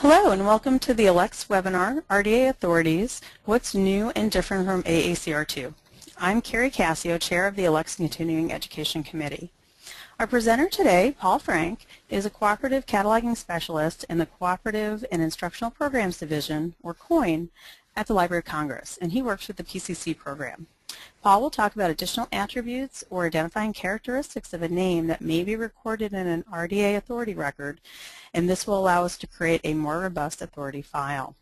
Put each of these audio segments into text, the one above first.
Hello and welcome to the ALCTS webinar, RDA Authorities, What's New and Different from AACR2. I'm Carrie Cassio, Chair of the ALCTS Continuing Education Committee. Our presenter today, Paul Frank, is a Cooperative Cataloging Specialist in the Cooperative and Instructional Programs Division, or COIN, at the Library of Congress, and he works with the PCC program. Paul will talk about additional attributes or identifying characteristics of a name that may be recorded in an RDA authority record, and this will allow us to create a more robust authority file.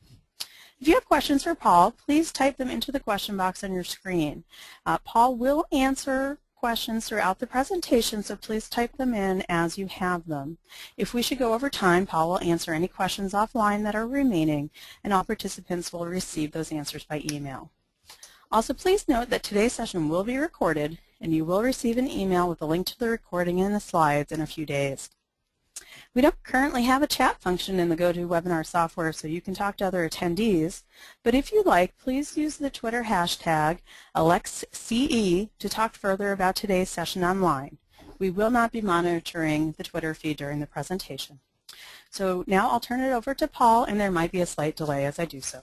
If you have questions for Paul, please type them into the question box on your screen. Paul will answer questions throughout the presentation, so please type them in as you have them. If we should go over time, Paul will answer any questions offline that are remaining, and all participants will receive those answers by email. Also, please note that today's session will be recorded, and you will receive an email with a link to the recording and the slides in a few days. We don't currently have a chat function in the GoToWebinar software, so you can talk to other attendees, but if you'd like, please use the Twitter hashtag ALCTS to talk further about today's session online. We will not be monitoring the Twitter feed during the presentation. So now I'll turn it over to Paul, and there might be a slight delay as I do so.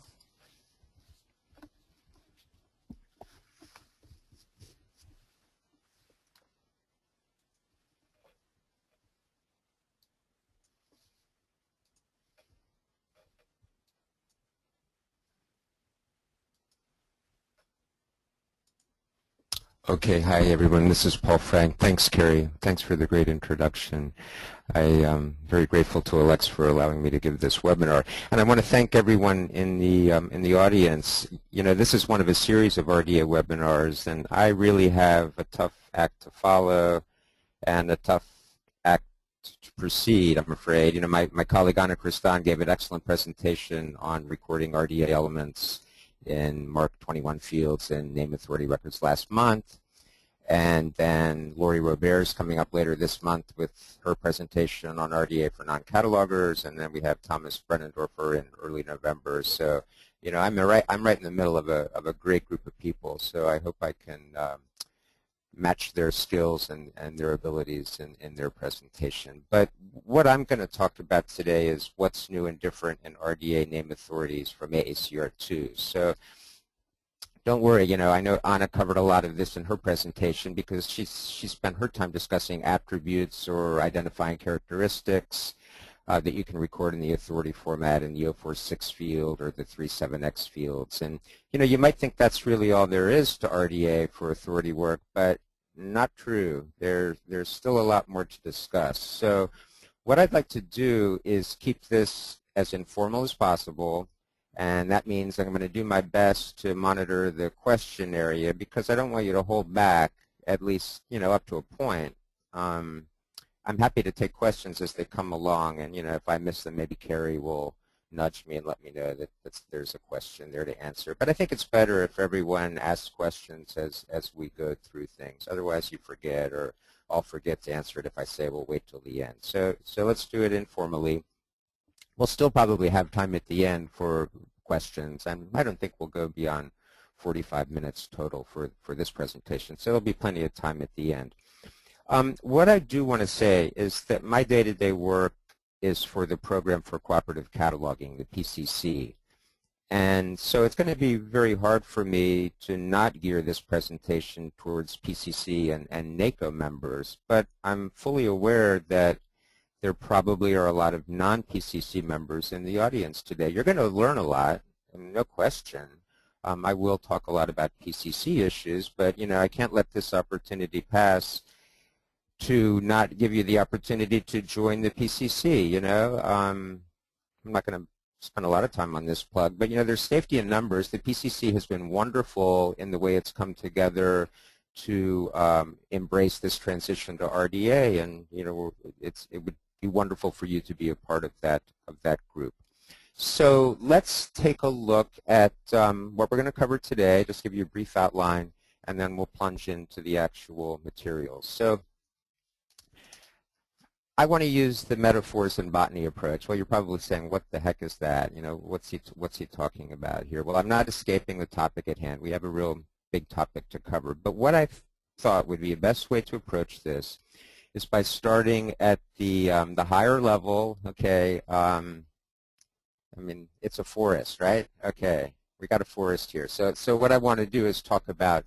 Okay, hi everyone. This is Paul Frank. Thanks, Carrie. Thanks for the great introduction. I am very grateful to ALCTS for allowing me to give this webinar, and I want to thank everyone in the audience. You know, this is one of a series of RDA webinars, and I really have a tough act to follow and a tough act to proceed, I'm afraid. You know, my colleague Anna Kristan gave an excellent presentation on recording RDA elements in Mark 21 fields and name authority records last month. And then Lori Robert's coming up later this month with her presentation on RDA for non-catalogers, and then we have Thomas Brennendorfer in early November. So, you know, I'm right in the middle of a great group of people, so I hope I can match their skills and their abilities in their presentation. But what I'm going to talk about today is what's new and different in RDA name authorities from AACR2. So don't worry, you know, I know Anna covered a lot of this in her presentation because she spent her time discussing attributes or identifying characteristics that you can record in the authority format in the 046 field or the 37X fields. And, you know, you might think that's really all there is to RDA for authority work, but not true. There's still a lot more to discuss. So what I'd like to do is keep this as informal as possible, and that means I'm going to do my best to monitor the question area because I don't want you to hold back, at least, you know, up to a point. I'm happy to take questions as they come along, and, you know, if I miss them, maybe Carrie will nudge me and let me know that there's a question there to answer. But I think it's better if everyone asks questions as we go through things. Otherwise, you forget, or I'll forget to answer it if I say we'll wait till the end. So let's do it informally. We'll still probably have time at the end for questions, and I don't think we'll go beyond 45 minutes total for this presentation. So there'll be plenty of time at the end. What I do want to say is that my day-to-day work is for the Program for Cooperative Cataloging, the PCC. And so it's going to be very hard for me to not gear this presentation towards PCC and NACO members, but I'm fully aware that there probably are a lot of non-PCC members in the audience today. You're going to learn a lot, no question. I will talk a lot about PCC issues, but, you know, I can't let this opportunity pass to not give you the opportunity to join the PCC, you know. I'm not going to spend a lot of time on this plug, but, you know, there's safety in numbers. The PCC has been wonderful in the way it's come together to embrace this transition to RDA, and, you know, it would be wonderful for you to be a part of that group. So let's take a look at what we're going to cover today, just give you a brief outline, and then we'll plunge into the actual materials. So I want to use the metaphors and botany approach. Well, you're probably saying, what the heck is that? You know, what's he talking about here? Well, I'm not escaping the topic at hand. We have a real big topic to cover. But what I thought would be the best way to approach this is by starting at the higher level, okay, I mean, it's a forest, right? Okay, we got a forest here. So what I want to do is talk about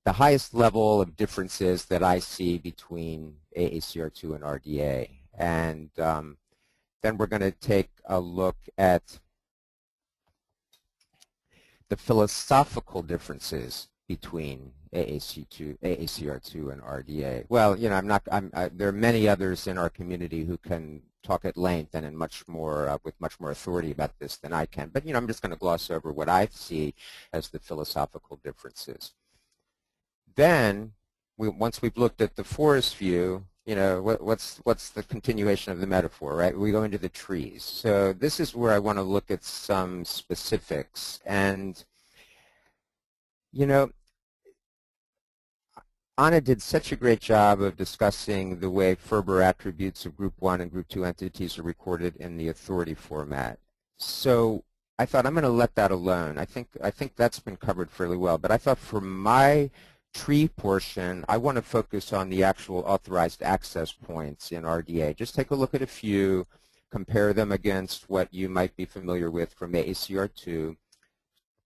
the highest level of differences that I see between AACR2 and RDA. And then we're going to take a look at the philosophical differences between AACR2 and RDA. Well, you know, there are many others in our community who can talk at length and in much more, with much more authority about this than I can. But, you know, I'm just going to gloss over what I see as the philosophical differences. Then, once we've looked at the forest view, you know, what's the continuation of the metaphor, right? We go into the trees. So this is where I want to look at some specifics. And, you know, Anna did such a great job of discussing the way Ferber attributes of Group 1 and Group 2 entities are recorded in the authority format. So I thought I'm going to let that alone. I think that's been covered fairly well. But I thought for my tree portion, I want to focus on the actual authorized access points in RDA. Just take a look at a few, compare them against what you might be familiar with from AACR2,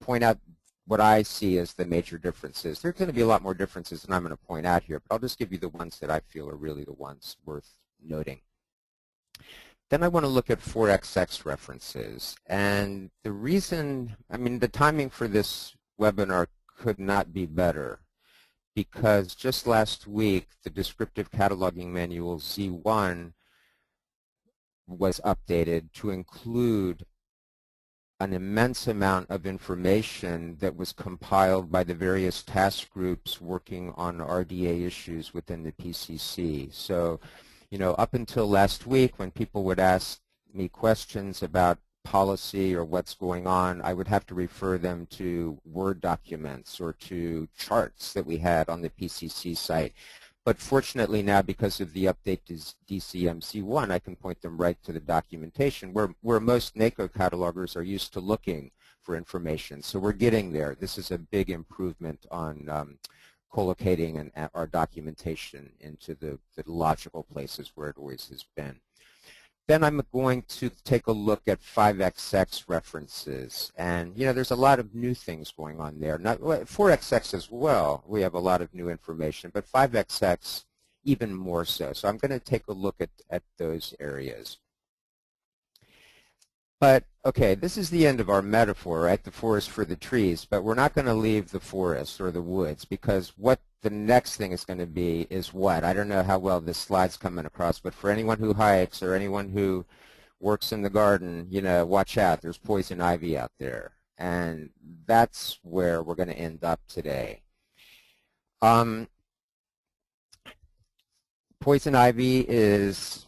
point out what I see as the major differences. There's going to be a lot more differences than I'm going to point out here, but I'll just give you the ones that I feel are really the ones worth noting. Then I want to look at 4XX references. And the reason, I mean, the timing for this webinar could not be better, because just last week, the Descriptive Cataloging Manual Z1 was updated to include an immense amount of information that was compiled by the various task groups working on RDA issues within the PCC. So, you know, up until last week, when people would ask me questions about policy or what's going on, I would have to refer them to Word documents or to charts that we had on the PCC site. But fortunately now, because of the update to DCMC1, I can point them right to the documentation where most NACO catalogers are used to looking for information. So we're getting there. This is a big improvement on collocating our documentation into the logical places where it always has been. Then I'm going to take a look at 5XX references. And, you know, there's a lot of new things going on there. 4XX as well, we have a lot of new information, but 5XX even more so. So I'm going to take a look at those areas. But, okay, this is the end of our metaphor, right? The forest for the trees. But we're not going to leave the forest or the woods, because what the next thing is going to be is what? I don't know how well this slide's coming across, but for anyone who hikes or anyone who works in the garden, you know, watch out. There's poison ivy out there. And that's where we're going to end up today. Poison ivy is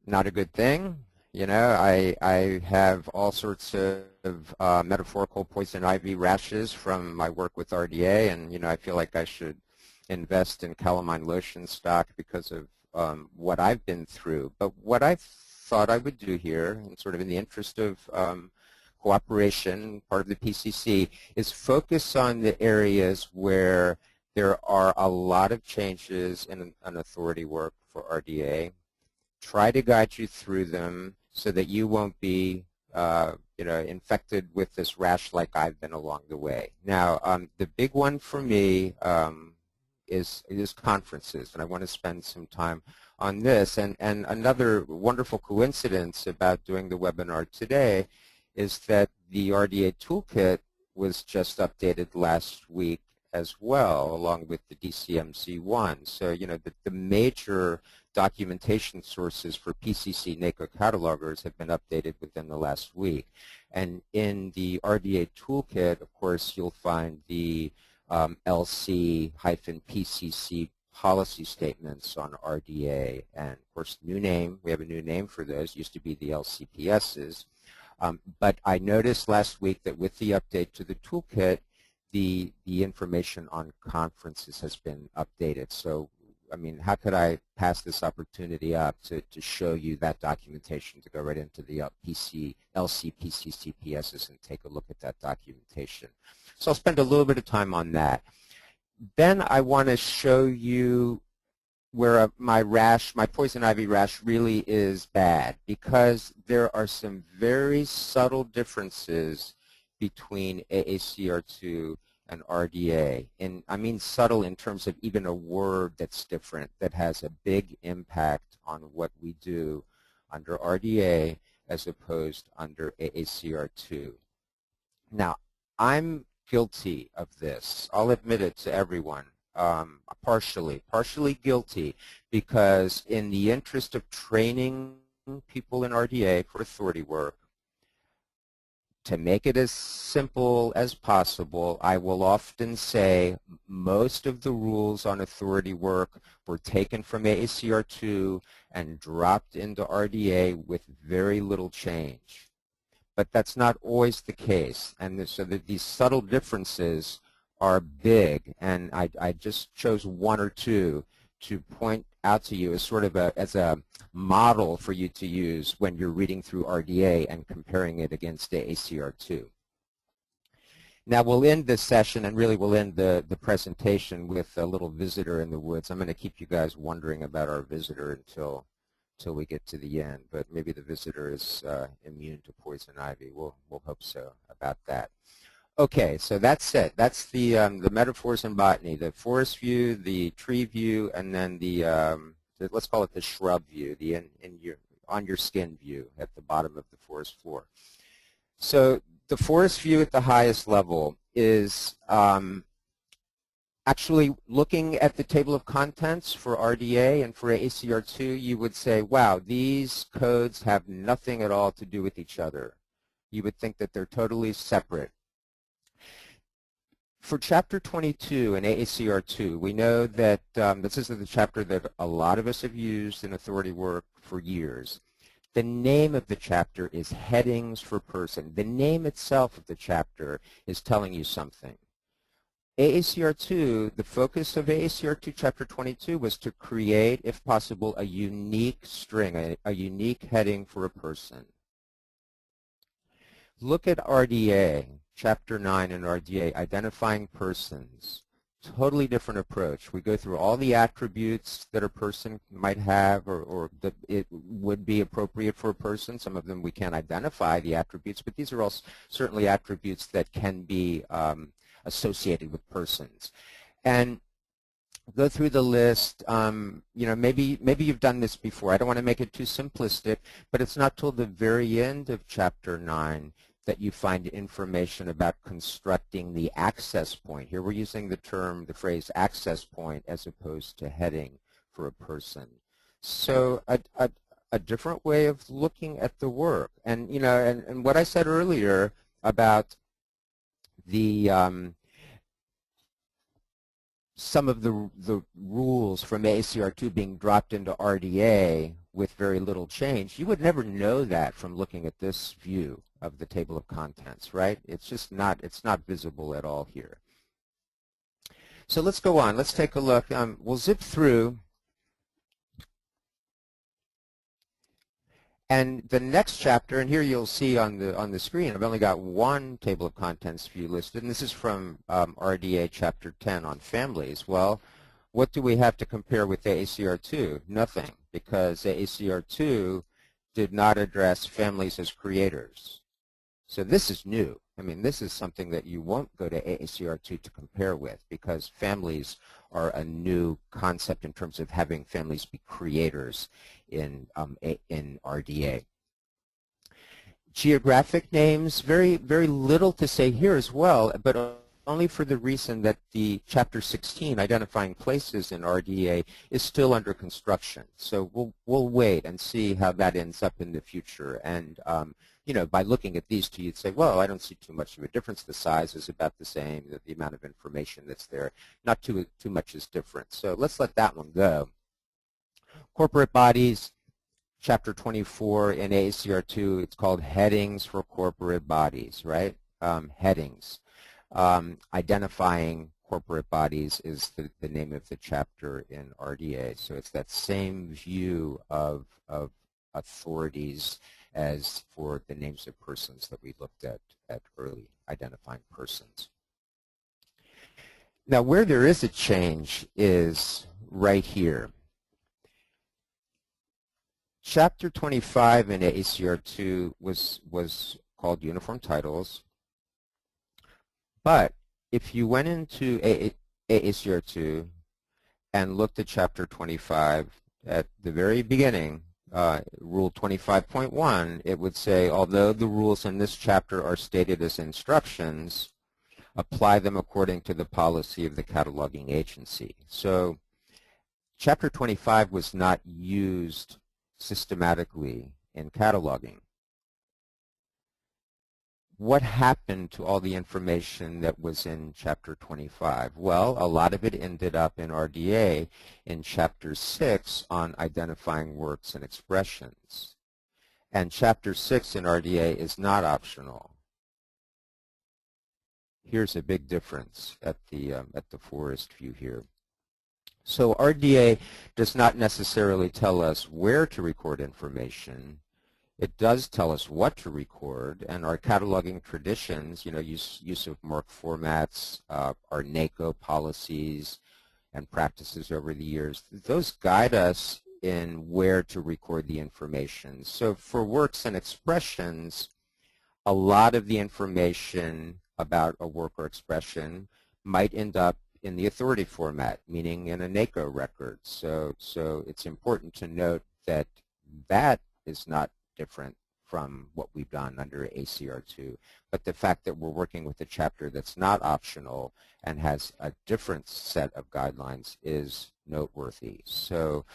not a good thing. You know, I have all sorts of metaphorical poison ivy rashes from my work with RDA, and, you know, I feel like I should invest in calamine lotion stock because of what I've been through. But what I thought I would do here, and sort of in the interest of cooperation, part of the PCC, is focus on the areas where there are a lot of changes in an authority work for RDA. Try to guide you through them so that you won't be you know, infected with this rash like I've been along the way. Now, the big one for me is conferences, and I want to spend some time on this. And another wonderful coincidence about doing the webinar today is that the RDA toolkit was just updated last week as well, along with the DCMC1. So, you know, the major documentation sources for PCC NACO catalogers have been updated within the last week. And in the RDA toolkit, of course, you'll find the LC-PCC policy statements on RDA. And, of course, new name. We have a new name for those. Used to be the LCPSs. But I noticed last week that with the update to the toolkit, the information on conferences has been updated. So, I mean, how could I pass this opportunity up to show you that documentation, to go right into the LCPCCPSs and take a look at that documentation. So I'll spend a little bit of time on that. Then I want to show you where my poison ivy rash really is bad, because there are some very subtle differences between AACR2 and RDA. And I mean subtle in terms of even a word that's different that has a big impact on what we do under RDA as opposed under AACR2. Now, I'm guilty of this. I'll admit it to everyone. Partially guilty, because in the interest of training people in RDA for authority work, to make it as simple as possible, I will often say most of the rules on authority work were taken from AACR2 and dropped into RDA with very little change. But that's not always the case, and so that these subtle differences are big, and I just chose one or two to point out to you as sort of as a model for you to use when you're reading through RDA and comparing it against AACR2. Now we'll end this session, and really we'll end the presentation with a little visitor in the woods. I'm going to keep you guys wondering about our visitor until we get to the end, but maybe the visitor is immune to poison ivy. We'll hope so about that. Okay, so that's it. That's the metaphors in botany: the forest view, the tree view, and then the let's call it the shrub view, the on your skin view at the bottom of the forest floor. So the forest view at the highest level is actually looking at the table of contents for RDA and for AACR2. You would say, wow, these codes have nothing at all to do with each other. You would think that they're totally separate. For Chapter 22 in AACR2, we know that this is the chapter that a lot of us have used in authority work for years. The name of the chapter is Headings for Person. The name itself of the chapter is telling you something. AACR2, the focus of AACR2 Chapter 22 was to create, if possible, a unique string, a unique heading for a person. Look at RDA. Chapter 9 in RDA, identifying persons. Totally different approach. We go through all the attributes that a person might have or that it would be appropriate for a person. Some of them we can't identify the attributes, but these are all certainly attributes that can be associated with persons. And go through the list. You know, maybe you've done this before. I don't want to make it too simplistic, but it's not till the very end of Chapter 9 that you find information about constructing the access point. Here we're using the phrase access point as opposed to heading for a person. So a different way of looking at the work. And, you know, and what I said earlier about the some of the rules from AACR2 being dropped into RDA with very little change, you would never know that from looking at this view of the table of contents, right? It's just not, it's not visible at all here. So let's go on. Let's take a look. We'll zip through. And the next chapter, and here you'll see on the screen, I've only got one table of contents view listed, and this is from RDA Chapter 10 on families. Well, what do we have to compare with AACR2? Nothing, because AACR2 did not address families as creators. So this is new. I mean, this is something that you won't go to AACR2 to compare with, because families are a new concept in terms of having families be creators in RDA. Geographic names, very little to say here as well, but only for the reason that the Chapter 16, identifying places in RDA, is still under construction. So we'll wait and see how that ends up in the future. And you know, by looking at these two, you'd say, well, I don't see too much of a difference. The size is about the same. The amount of information that's there, not too much is different. So let's let that one go. Corporate bodies, Chapter 24 in AACR2, it's called Headings for Corporate Bodies, right? Headings. Identifying corporate bodies is the name of the chapter in RDA. So it's that same view of authorities as for the names of persons that we looked at early, identifying persons. Now, where there is a change is right here. Chapter 25 in AACR2 was called Uniform Titles, but if you went into AACR2 and looked at Chapter 25 at the very beginning, Rule 25.1, it would say, although the rules in this chapter are stated as instructions, apply them according to the policy of the cataloging agency. So Chapter 25 was not used systematically in cataloging. What happened to all the information that was in Chapter 25? Well, a lot of it ended up in RDA in Chapter 6 on identifying works and expressions. And Chapter 6 in RDA is not optional. Here's a big difference at the forest view here. So RDA does not necessarily tell us where to record information. It does tell us what to record, and our cataloging traditions, use of MARC formats, our NACO policies and practices over the years, those guide us in where to record the information. So for works and expressions, a lot of the information about a work or expression might end up in the authority format, meaning in a NACO record. So it's important to note that that is not different from what we've done under ACR2, but the fact that we're working with a chapter that's not optional and has a different set of guidelines is noteworthy. So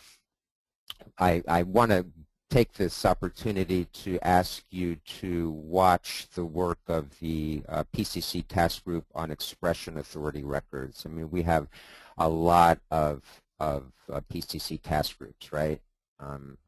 I want to take this opportunity to ask you to watch the work of the PCC task group on expression authority records. I mean, we have a lot of PCC task groups, right?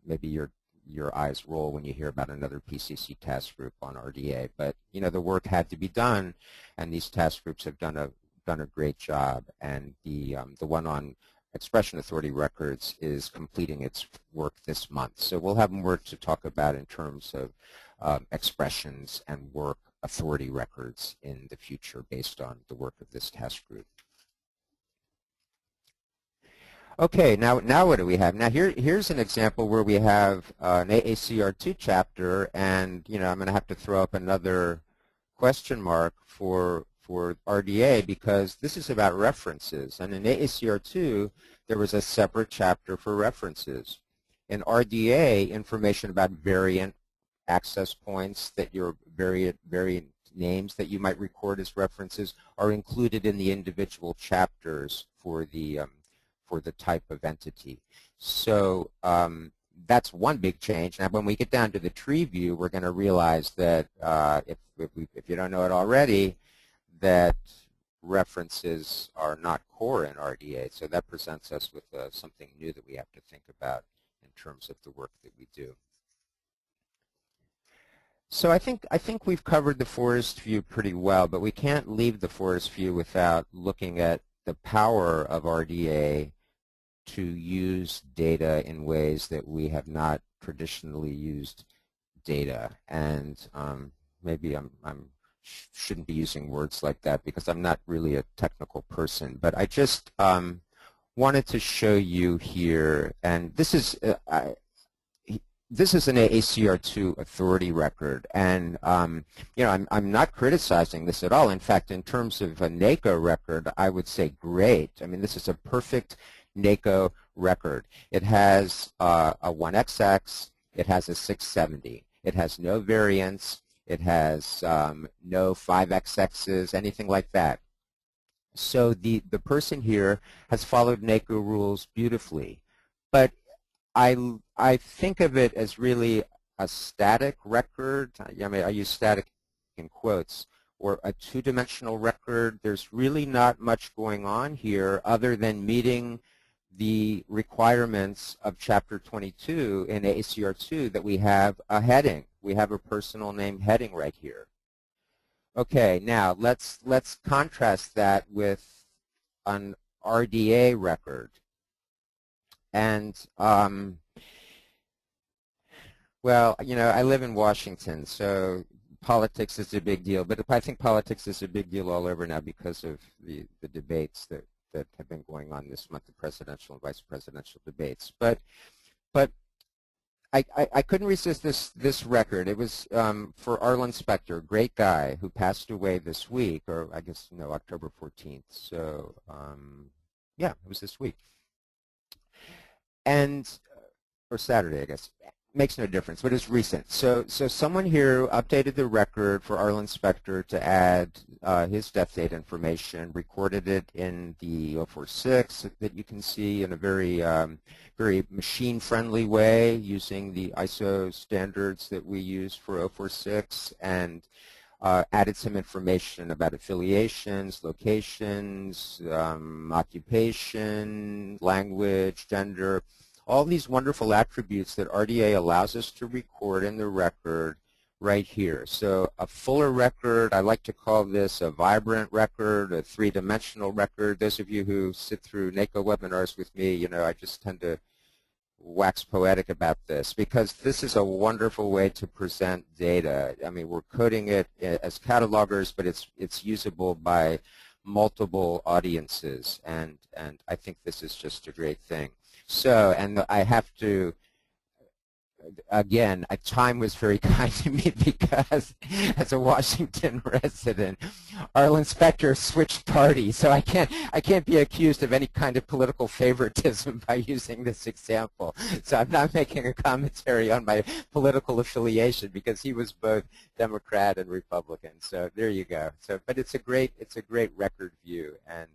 Maybe your eyes roll when you hear about another PCC task group on RDA, but the work had to be done, and these task groups have done a great job. And the one on expression authority records is completing its work this month. So we'll have more to talk about in terms of expressions and work authority records in the future based on the work of this task group. Okay, now what do we have? Now here's an example where we have an AACR2 chapter, and I'm going to have to throw up another question mark for RDA because this is about references. And in AACR2, there was a separate chapter for references. In RDA, information about variant access points, that your variant names that you might record as references are included in the individual chapters for the type of entity. So that's one big change. Now, when we get down to the tree view, we're going to realize that if you don't know it already, that references are not core in RDA. So that presents us with something new that we have to think about in terms of the work that we do. So I think we've covered the forest view pretty well, but we can't leave the forest view without looking at the power of RDA to use data in ways that we have not traditionally used data. And maybe I shouldn't be using words like that because I'm not really a technical person, but I just wanted to show you here, and this is an AACR2 authority record, and I'm not criticizing this at all. In fact, in terms of a NACO record, I would say great. I mean, this is a perfect NACO record. It has a 1XX, it has a 670, it has no variants, it has no 5XXs, anything like that. So the person here has followed NACO rules beautifully, but I think of it as really a static record. I mean, I use static in quotes, or a two-dimensional record. There's really not much going on here other than meeting the requirements of Chapter 22 in AACR2 that we have a heading. We have a personal name heading right here. Okay, now let's contrast that with an RDA record. And well, I live in Washington, so politics is a big deal. But I think politics is a big deal all over now because of the debates that have been going on this month, the presidential and vice presidential debates. But I couldn't resist this record. It was for Arlen Specter, great guy who passed away this week, or I guess no, October 14th. So yeah, it was this week, and or Saturday, I guess. Makes no difference, but it's recent. So someone here updated the record for Arlen Specter to add his death date information, recorded it in the 046 that you can see in a very very machine-friendly way using the ISO standards that we use for 046, and added some information about affiliations, locations, occupation, language, gender, all these wonderful attributes that RDA allows us to record in the record right here. So a fuller record, I like to call this a vibrant record, a three-dimensional record. Those of you who sit through NACO webinars with me, you know, I just tend to wax poetic about this because this is a wonderful way to present data. I mean, we're coding it as catalogers, but it's usable by multiple audiences, and I think this is just a great thing. So, and I have to, again, time was very kind to me because as a Washington resident, Arlen Specter switched parties, so I can't be accused of any kind of political favoritism by using this example. So I'm not making a commentary on my political affiliation because he was both Democrat and Republican. So there you go. So, but it's a great record view, and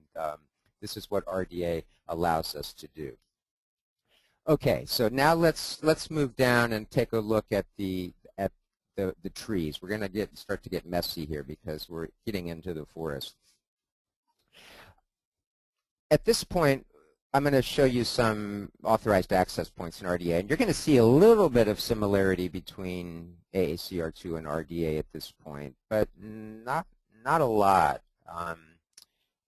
this is what RDA allows us to do. Okay, so now let's move down and take a look at the trees. We're going to start to get messy here because we're getting into the forest. At this point, I'm going to show you some authorized access points in RDA, and you're going to see a little bit of similarity between AACR2 and RDA at this point, but not a lot.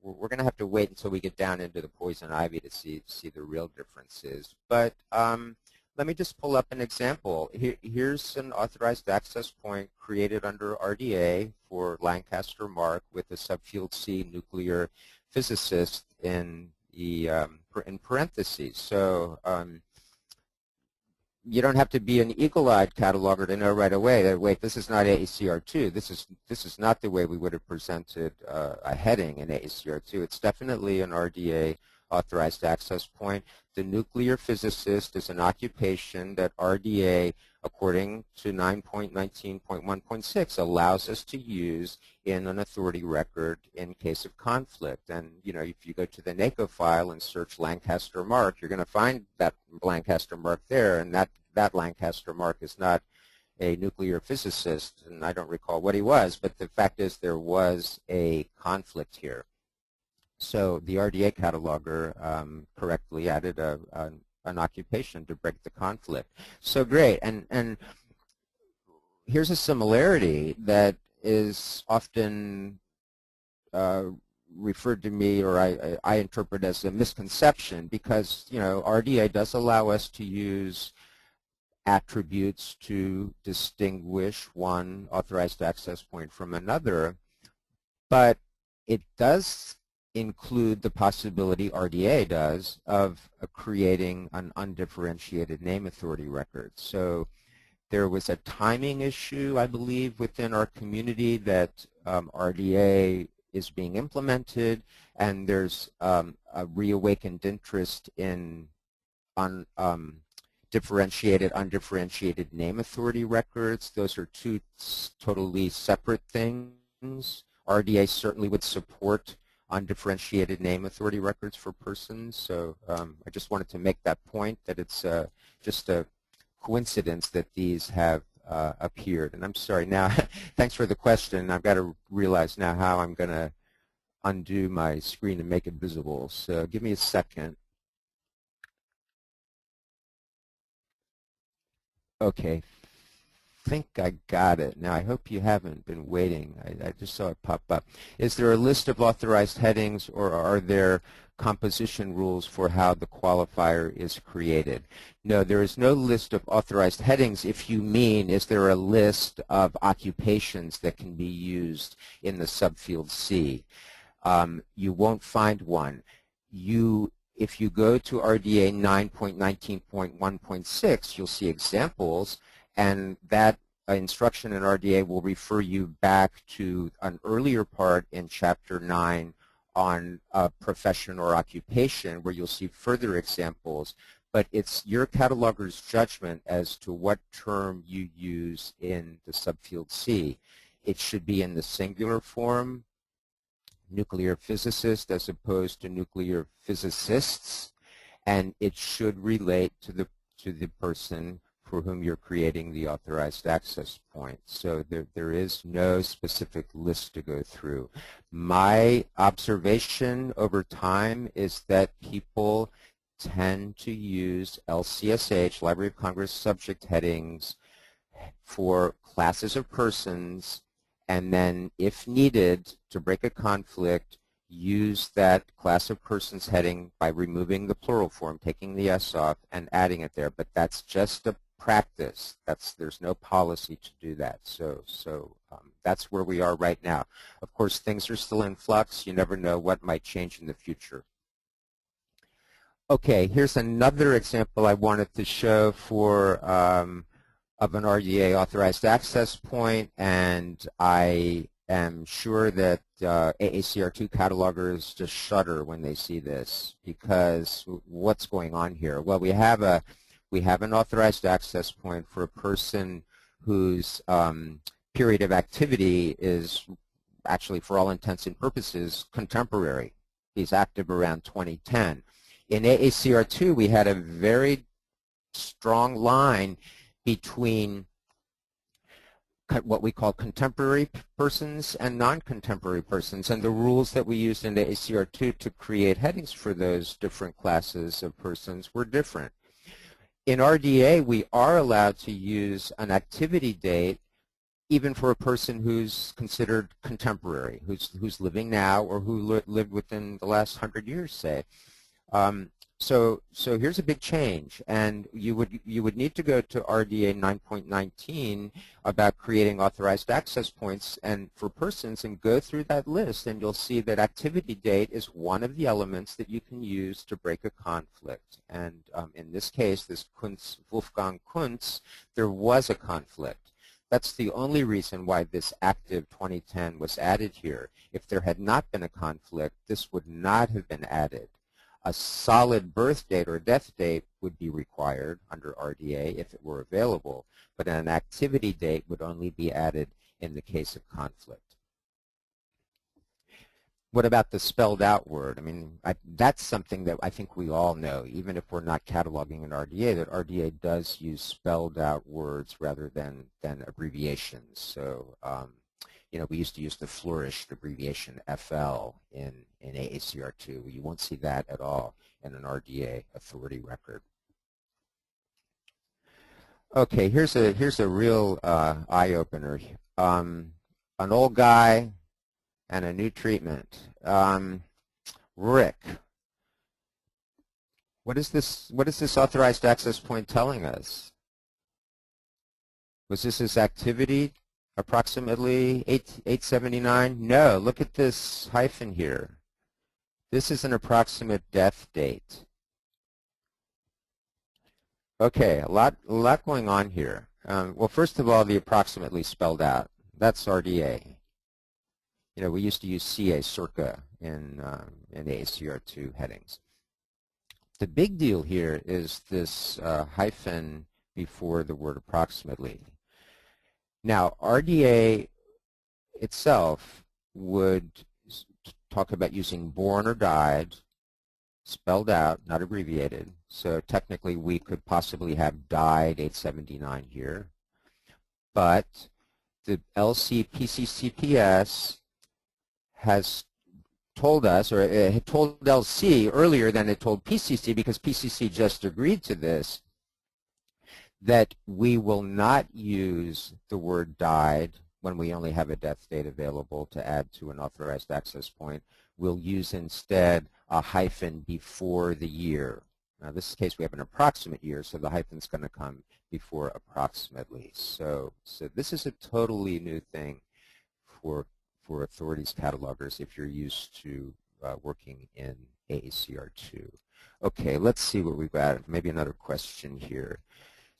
We're going to have to wait until we get down into the poison ivy to see the real differences. But let me just pull up an example. Here's an authorized access point created under RDA for Lancaster Mark with a subfield C nuclear physicist in parentheses. So you don't have to be an eagle-eyed cataloger to know right away that, wait, this is not AACR2. This is not the way we would have presented a heading in AACR2. It's definitely an RDA authorized access point. The nuclear physicist is an occupation that RDA, according to 9.19.1.6, allows us to use in an authority record in case of conflict. And, you know, if you go to the NACO file and search Lancaster Mark, you're going to find that Lancaster Mark there, and that Lancaster Mark is not a nuclear physicist, and I don't recall what he was, but the fact is there was a conflict here. So the RDA cataloger correctly added an occupation to break the conflict. So great, and here's a similarity that is often referred to me, or I interpret as a misconception, because, you know, RDA does allow us to use attributes to distinguish one authorized access point from another, but it does include the possibility, RDA does, of creating an undifferentiated name authority record. So there was a timing issue, I believe, within our community that RDA is being implemented, and there's a reawakened interest in differentiated, undifferentiated name authority records. Those are two totally separate things. RDA certainly would support undifferentiated name authority records for persons. So I just wanted to make that point, that it's just a coincidence that these have appeared. And I'm sorry now, thanks for the question. I've got to realize now how I'm going to undo my screen and make it visible. So give me a second. Okay, I think I got it. Now I hope you haven't been waiting. I just saw it pop up. Is there a list of authorized headings, or are there composition rules for how the qualifier is created? No, there is no list of authorized headings. If you mean, is there a list of occupations that can be used in the subfield C? You won't find one. You If you go to RDA 9.19.1.6, you'll see examples, and that instruction in RDA will refer you back to an earlier part in Chapter 9 on profession or occupation, where you'll see further examples. But it's your cataloger's judgment as to what term you use in the subfield C. It should be in the singular form, nuclear physicist, as opposed to nuclear physicists, and it should relate to the person for whom you're creating the authorized access point. So there is no specific list to go through. My observation over time is that people tend to use LCSH, Library of Congress subject headings, for classes of persons, and then, if needed, to break a conflict, use that class of persons heading by removing the plural form, taking the S off, and adding it there. But that's just a practice. There's no policy to do that. So that's where we are right now. Of course, things are still in flux. You never know what might change in the future. Okay, here's another example I wanted to show for of an RDA authorized access point, and I am sure that AACR2 catalogers just shudder when they see this, because what's going on here? Well, we have an authorized access point for a person whose period of activity is actually, for all intents and purposes, contemporary. He's active around 2010. In AACR2, we had a very strong line between what we call contemporary persons and non-contemporary persons, and the rules that we used in AACR2 to create headings for those different classes of persons were different. In RDA, we are allowed to use an activity date even for a person who's considered contemporary, who's living now or who lived within the last 100 years, say. So here's a big change, and you would need to go to RDA 9.19 about creating authorized access points and for persons, and go through that list, and you'll see that activity date is one of the elements that you can use to break a conflict. And in this case, this Wolfgang Kuntz, there was a conflict. That's the only reason why this active 2010 was added here. If there had not been a conflict, this would not have been added. A solid birth date or death date would be required under RDA if it were available, but an activity date would only be added in the case of conflict. What about the spelled out word? I mean, that's something that I think we all know, even if we're not cataloging in RDA, that RDA does use spelled out words rather than abbreviations. So you know, we used to use the flourished abbreviation FL in AACR2. You won't see that at all in an RDA authority record. Okay, here's a real eye-opener. An old guy and a new treatment. Rick, what is this authorized access point telling us? Was this his activity? Approximately 879? No, look at this hyphen here. This is an approximate death date. Okay, a lot going on here. Well, first of all, the approximately spelled out. That's RDA. You know, we used to use CA circa in AACR2 headings. The big deal here is this hyphen before the word approximately. Now, RDA itself would talk about using born or died, spelled out, not abbreviated. So technically, we could possibly have died 879 here. But the LCPC has told us, or it had told LC earlier than it told PCC, because PCC just agreed to this, that we will not use the word died when we only have a death date available to add to an authorized access point. We'll use instead a hyphen before the year. Now, in this case, we have an approximate year, so the hyphen's going to come before approximately. So this is a totally new thing for authorities catalogers if you're used to working in AACR2. Okay, let's see what we've got. Maybe another question here.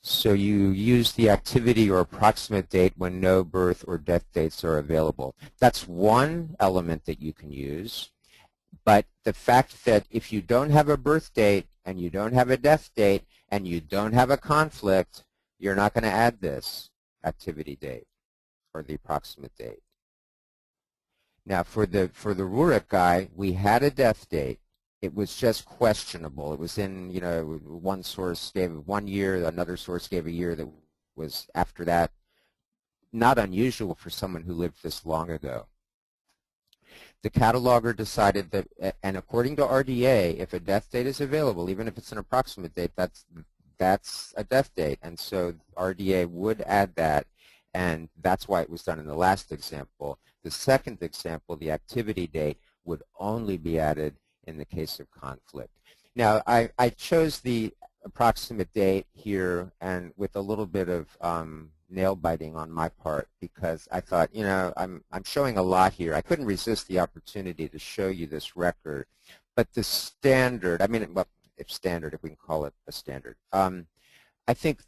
So you use the activity or approximate date when no birth or death dates are available. That's one element that you can use. But the fact that if you don't have a birth date and you don't have a death date and you don't have a conflict, you're not going to add this activity date or the approximate date. Now for the Rurik guy, we had a death date. It was just questionable. It was in, one source gave 1 year, another source gave a year that was after that. Not unusual for someone who lived this long ago. The cataloger decided that, and according to RDA, if a death date is available, even if it's an approximate date, that's a death date. And so RDA would add that, and that's why it was done in the last example. The second example, the activity date, would only be added in the case of conflict. Now, I chose the approximate date here, and with a little bit of nail biting on my part, because I thought, I'm showing a lot here. I couldn't resist the opportunity to show you this record, but the standard, well, if we can call it a standard, I think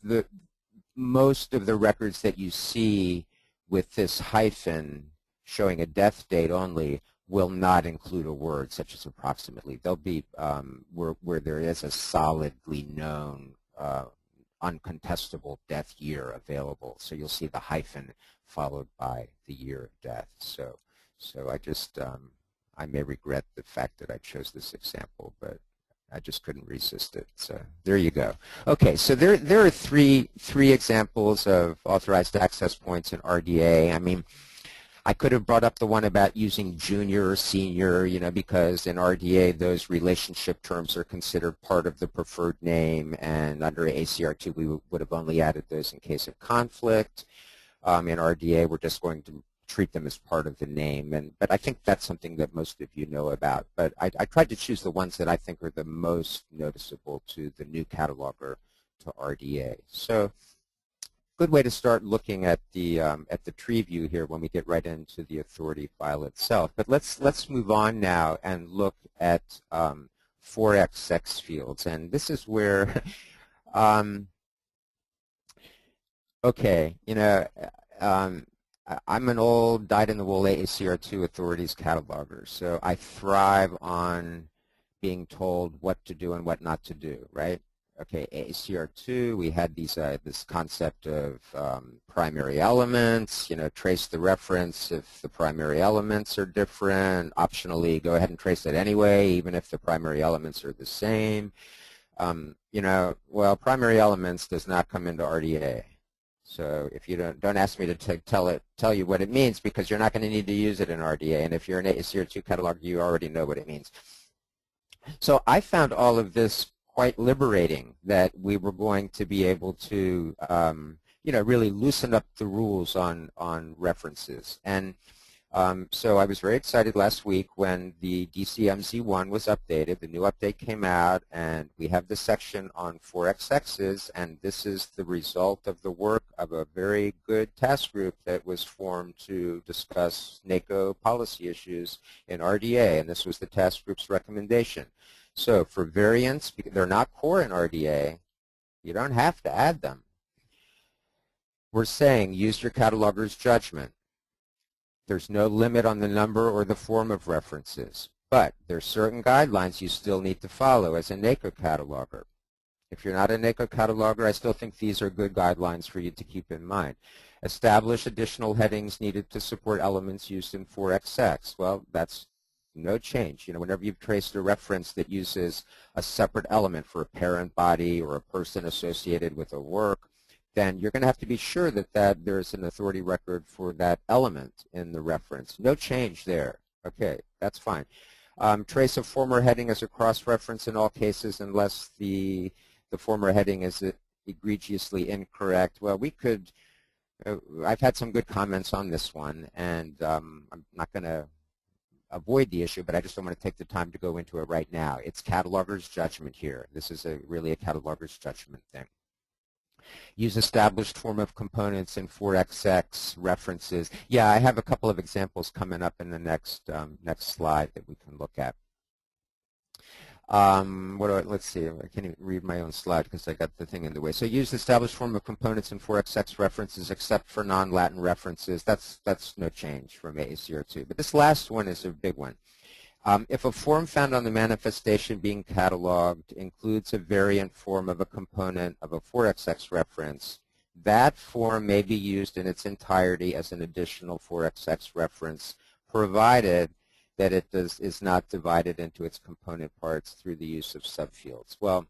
most of the records that you see with this hyphen showing a death date only will not include a word such as approximately. They'll be where there is a solidly known, uncontestable death year available. So you'll see the hyphen followed by the year of death. So I just, I may regret the fact that I chose this example, but I just couldn't resist it. So there you go. Okay, so there are three examples of authorized access points in RDA. I could have brought up the one about using junior or senior, because in RDA those relationship terms are considered part of the preferred name, and under AACR2 we would have only added those in case of conflict. In RDA we're just going to treat them as part of the name, but I think that's something that most of you know about. But I tried to choose the ones that I think are the most noticeable to the new cataloger to RDA. So good way to start looking at the tree view here when we get right into the authority file itself. But let's move on now and look at 4XX fields, and this is where okay, I'm an old dyed-in-the-wool AACR2 authorities cataloger, so I thrive on being told what to do and what not to do, right? Okay, AACR2, we had this concept of primary elements, trace the reference if the primary elements are different. Optionally, go ahead and trace it anyway, even if the primary elements are the same. Well, primary elements does not come into RDA. So if you don't ask me to tell you what it means, because you're not going to need to use it in RDA. And if you're an AACR2 cataloger, you already know what it means. So I found all of this quite liberating, that we were going to be able to, really loosen up the rules on references. And so I was very excited last week when the DCMZ1 was updated. The new update came out, and we have this section on 4XXs, and this is the result of the work of a very good task group that was formed to discuss NACO policy issues in RDA, and this was the task group's recommendation. So for variants, they're not core in RDA, you don't have to add them. We're saying use your cataloger's judgment. There's no limit on the number or the form of references, but there's certain guidelines you still need to follow as a NACO cataloger. If you're not a NACO cataloger, I still think these are good guidelines for you to keep in mind. Establish additional headings needed to support elements used in 4XX. Well, that's no change. Whenever you've traced a reference that uses a separate element for a parent body or a person associated with a work, then you're going to have to be sure that there's an authority record for that element in the reference. No change there. Okay, that's fine. Trace a former heading as a cross-reference in all cases unless the former heading is egregiously incorrect. Well, we could, I've had some good comments on this one, and I'm not going to avoid the issue, but I just don't want to take the time to go into it right now. It's cataloger's judgment here. This is really a cataloger's judgment thing. Use established form of components in 4XX references. Yeah, I have a couple of examples coming up in the next slide that we can look at. Let's see, I can't even read my own slide because I got the thing in the way. So use the established form of components in 4XX references except for non-Latin references. That's no change from AACR2. But this last one is a big one. If a form found on the manifestation being cataloged includes a variant form of a component of a 4XX reference, that form may be used in its entirety as an additional 4XX reference, provided that it is not divided into its component parts through the use of subfields. Well,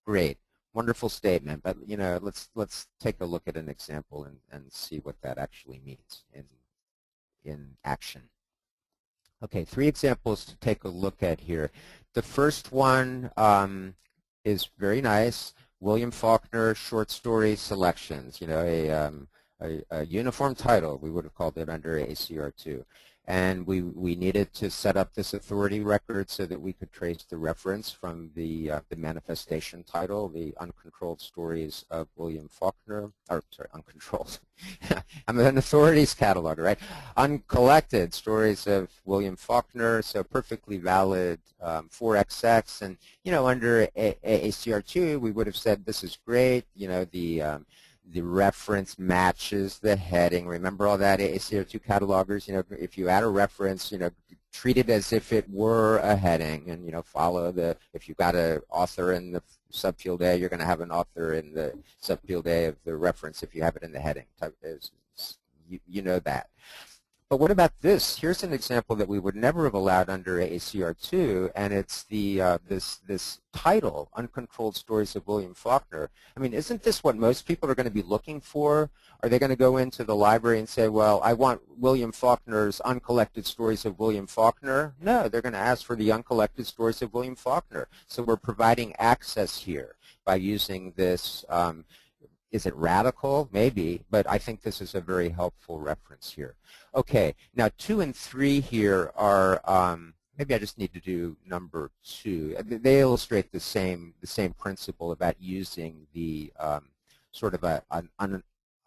great, wonderful statement, but let's take a look at an example and see what that actually means in action. Okay, 3 examples to take a look at here. The first one is very nice. William Faulkner short story selections. A uniform title. We would have called it under AACR2. And we needed to set up this authority record so that we could trace the reference from the manifestation title, the Uncontrolled Stories of William Faulkner, or sorry, Uncontrolled. I'm an authorities catalog, right? Uncollected Stories of William Faulkner, so perfectly valid 4XX. And, under AACR2, we would have said this is great, the reference matches the heading. Remember all that, AACR2 catalogers, if you add a reference, treat it as if it were a heading and, follow if you've got an author in the subfield A, you're going to have an author in the subfield A of the reference if you have it in the heading. You know that. But what about this? Here's an example that we would never have allowed under AACR2, and it's the this title, Uncontrolled Stories of William Faulkner. I mean, isn't this what most people are going to be looking for? Are they going to go into the library and say, well, I want William Faulkner's Uncollected Stories of William Faulkner? No, they're going to ask for the Uncollected Stories of William Faulkner. So we're providing access here by using this. Is it radical? Maybe, but I think this is a very helpful reference here. Okay, now 2 and 3 here are, maybe I just need to do number 2. They illustrate the same principle about using the sort of an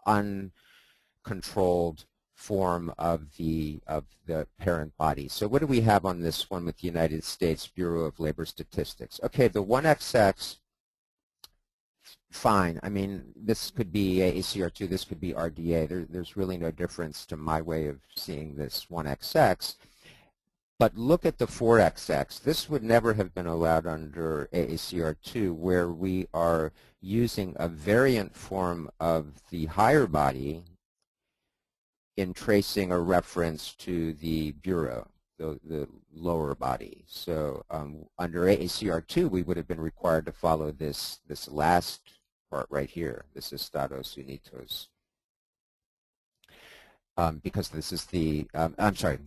uncontrolled form of the parent body. So what do we have on this one with the United States Bureau of Labor Statistics? Okay, the 1XX. Fine. I mean, this could be AACR2, this could be RDA. There's really no difference to my way of seeing this 1XX. But look at the 4XX. This would never have been allowed under AACR2, where we are using a variant form of the higher body in tracing a reference to the Bureau, the lower body. So under AACR2, we would have been required to follow this last part right here, this is Estados Unidos, because this is the, I'm sorry,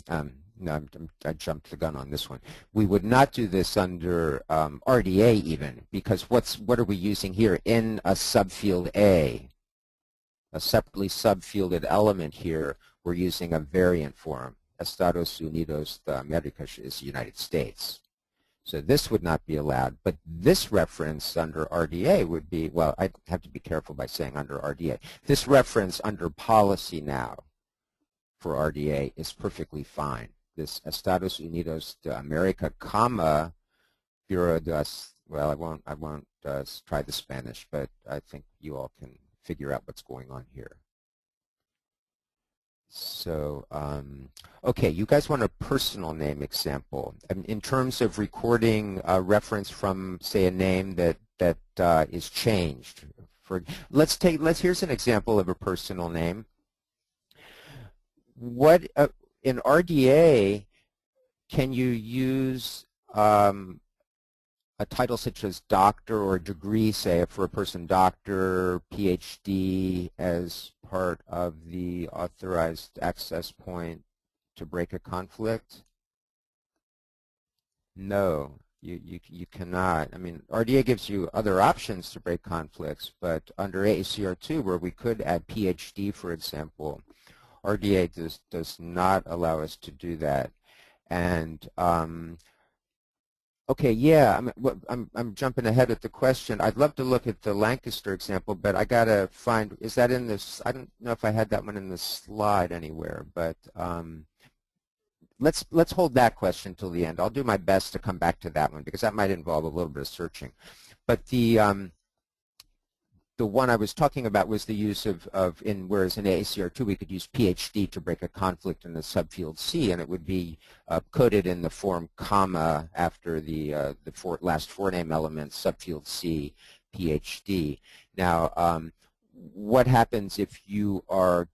no, I jumped the gun on this one. We would not do this under RDA even, because what are we using here? In a subfield A, a separately subfielded element here, we're using a variant form. Estados Unidos de America is the United States. So this would not be allowed, but this reference under RDA would be, well, I have to be careful by saying under RDA. This reference under policy now for RDA is perfectly fine. This Estados Unidos de America, comma, Bureau de, well, I won't try the Spanish, but I think you all can figure out what's going on here. So, okay, you guys want a personal name example. In terms of recording a reference from, say, a name that is changed. Here's an example of a personal name. What in RDA can you use a title such as doctor or degree, say, for a person, doctor, PhD, as part of the authorized access point to break a conflict? No, you cannot. I mean, RDA gives you other options to break conflicts, but under AACR2, where we could add PhD, for example, RDA does not allow us to do that. And okay, yeah, I'm jumping ahead at the question. I'd love to look at the Lancaster example, but I gotta find, is that in this, I don't know if I had that one in the slide anywhere, but let's hold that question till the end. I'll do my best to come back to that one because that might involve a little bit of searching. But the one I was talking about was the use whereas in AACR2 we could use PhD to break a conflict in the subfield C, and it would be coded in the form comma after the last forename element, subfield C, PhD. Now, what happens if you are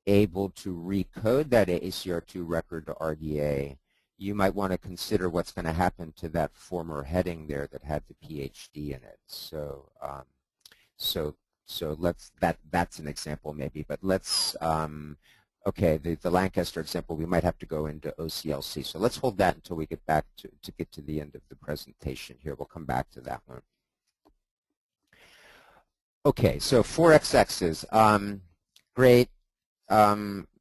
able to recode that AACR2 record to RDA? You might want to consider what's going to happen to that former heading there that had the PhD in it. So that's an example maybe, but let's okay, the Lancaster example, we might have to go into OCLC. So let's hold that until we get back to get to the end of the presentation here. We'll come back to that one. Okay, so 4XXs, great.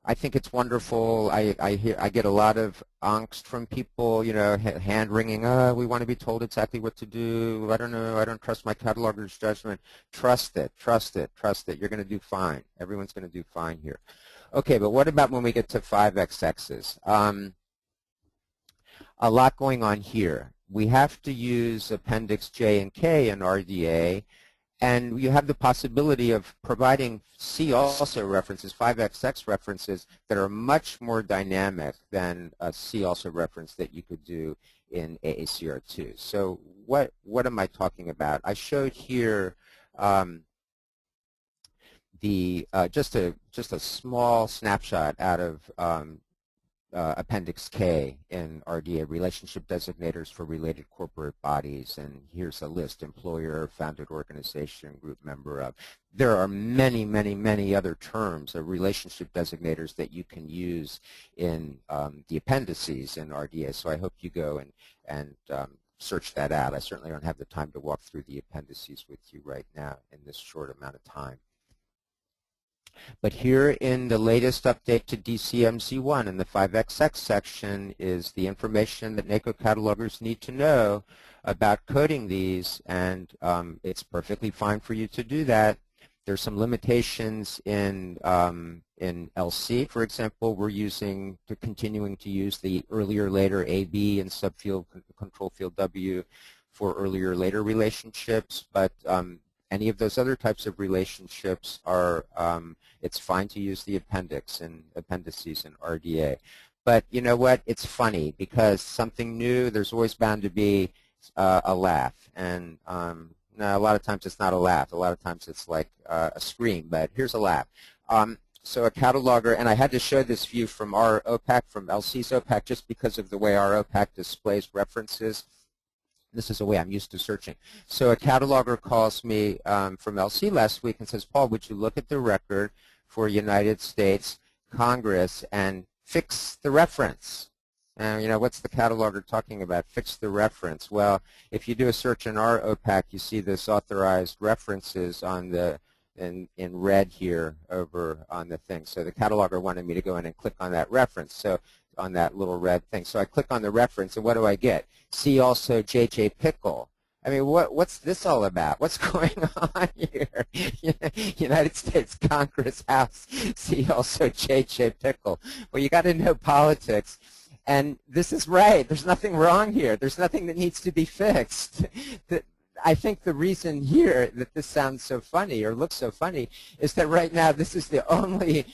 I think it's wonderful. I get a lot of angst from people, you know, hand wringing. We want to be told exactly what to do. I don't know. I don't trust my cataloger's judgment. Trust it. Trust it. Trust it. You're going to do fine. Everyone's going to do fine here. Okay, but what about when we get to 5XXs? A lot going on here. We have to use Appendix J and K in RDA. And you have the possibility of providing C also references, 5XX references that are much more dynamic than a C also reference that you could do in AACR2. So what am I talking about? I showed here just a small snapshot out of Appendix K in RDA, relationship designators for related corporate bodies, and here's a list: employer, founded organization, group member of. There are many, many, many other terms of relationship designators that you can use in the appendices in RDA, so I hope you go and search that out. I certainly don't have the time to walk through the appendices with you right now in this short amount of time. But here in the latest update to DCMZ1 in the 5XX section is the information that NACO catalogers need to know about coding these, and it's perfectly fine for you to do that. There's some limitations in LC, for example. We're continuing to use the earlier later AB and subfield control field W for earlier later relationships, but any of those other types of relationships are, it's fine to use the appendices in RDA. But you know what? It's funny because something new, there's always bound to be a laugh. And no, a lot of times it's not a laugh. A lot of times it's like a scream, but here's a laugh. So a cataloger, and I had to show this view from our OPAC, from LC's OPAC, just because of the way our OPAC displays references. This is the way I'm used to searching. So a cataloger calls me from LC last week and says, Paul, would you look at the record for United States Congress and fix the reference? You know, what's the cataloger talking about? Fix the reference. Well, if you do a search in our OPAC, you see this authorized references on the in red here over on the thing. So the cataloger wanted me to go in and click on that reference. So on that little red thing. So I click on the reference, and what do I get? See also J.J. Pickle. I mean, what's this all about? What's going on here? United States Congress House, see also J.J. Pickle. Well, you got to know politics. And this is right. There's nothing wrong here. There's nothing that needs to be fixed. I think the reason here that this sounds so funny or looks so funny is that right now this is the only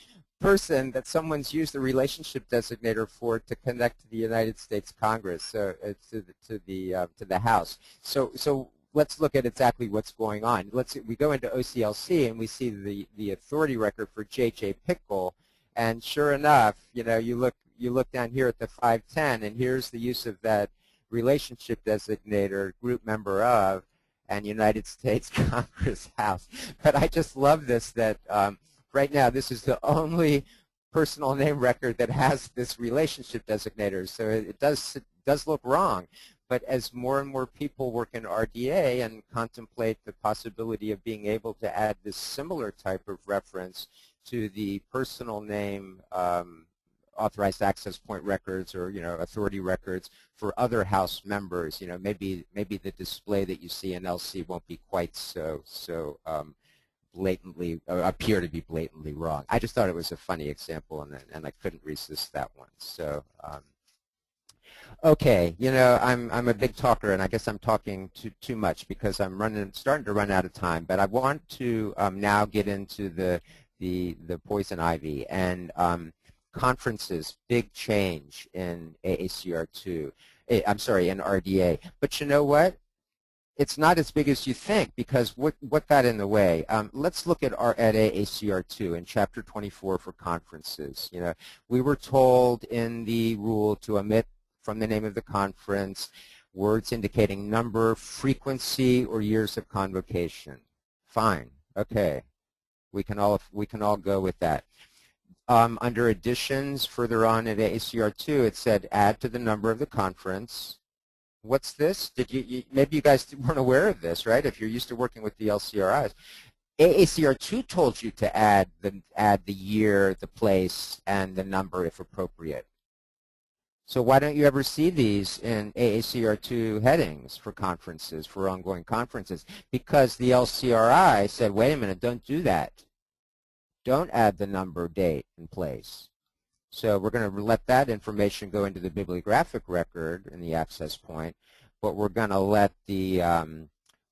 person that someone's used the relationship designator for to connect to the United States Congress, so to the House. So let's look at exactly what's going on. We go into OCLC and we see the authority record for J.J. Pickle, and sure enough, you know, you look down here at the 510, and here's the use of that relationship designator, group member of, and United States Congress House. But I just love this that. Right now, this is the only personal name record that has this relationship designator, so it does look wrong. But as more and more people work in RDA and contemplate the possibility of being able to add this similar type of reference to the personal name authorized access point records or, you know, authority records for other House members, you know, maybe the display that you see in LC won't be quite so blatantly appear to be blatantly wrong. I just thought it was a funny example, and I couldn't resist that one. So Okay, you know, I'm a big talker, and I guess I'm talking too much because I'm starting to run out of time. But I want to now get into the poison ivy and conferences. Big change in AACR2. I'm sorry, in RDA. But you know what? It's not as big as you think, because what got in the way? Let's look at AACR2 in Chapter 24 for conferences. You know, we were told in the rule to omit from the name of the conference words indicating number, frequency, or years of convocation. Fine. Okay. We can all go with that. Under additions, further on at AACR2, it said add to the number of the conference. What's this? Maybe you guys weren't aware of this, right? If you're used to working with the LCRIs. AACR2 told you to add the year, the place, and the number if appropriate. So why don't you ever see these in AACR2 headings for conferences, for ongoing conferences? Because the LCRI said, wait a minute, don't do that. Don't add the number, date, and place. So we're going to let that information go into the bibliographic record in the access point, but we're going to let the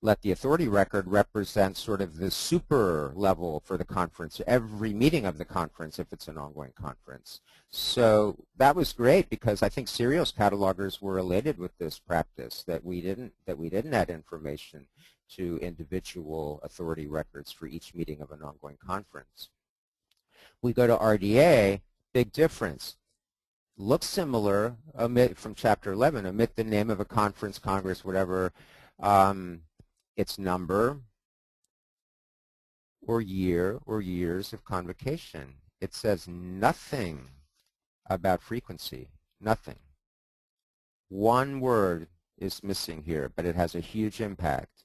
authority record represent sort of the super level for the conference, every meeting of the conference if it's an ongoing conference. So that was great, because I think serials catalogers were elated with this practice, that we didn't add information to individual authority records for each meeting of an ongoing conference. We go to RDA, big difference. Looks similar, omit from Chapter 11, omit the name of a conference, congress, whatever, its number, or year, or years of convocation. It says nothing about frequency, nothing. One word is missing here, but it has a huge impact.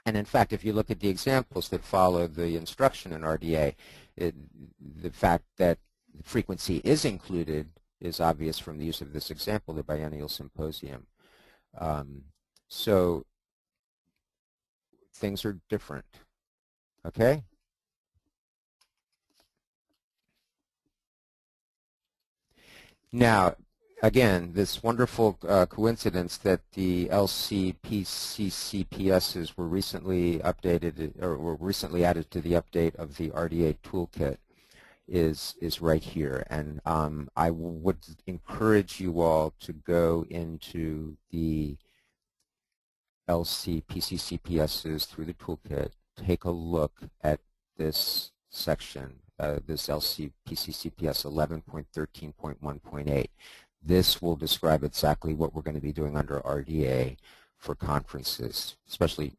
And in fact, if you look at the examples that follow the instruction in RDA, the fact that frequency is included is obvious from the use of this example, the biennial symposium. So things are different, okay? Now, again, this wonderful coincidence that the LCPC CPSs were recently updated, or were recently added to the update of the RDA toolkit is right here. And I would encourage you all to go into the LCPC CPSs through the toolkit, take a look at this section, this LCPC CPS 11.13.1.8. This will describe exactly what we're going to be doing under RDA for conferences, especially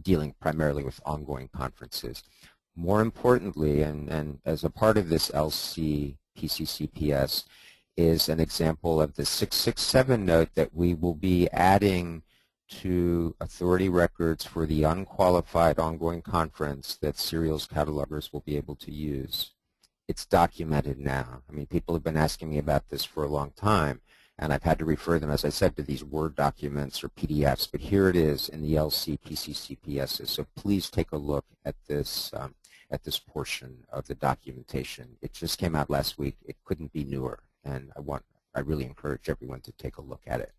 dealing primarily with ongoing conferences. More importantly, and as a part of this LCPC CPS, is an example of the 667 note that we will be adding to authority records for the unqualified ongoing conference that serials catalogers will be able to use. It's documented now. I mean, people have been asking me about this for a long time, and I've had to refer them, as I said, to these Word documents or PDFs, but here it is in the LCPC CPSs. So please take a look at this portion of the documentation. It just came out last week. It couldn't be newer, and I really encourage everyone to take a look at it.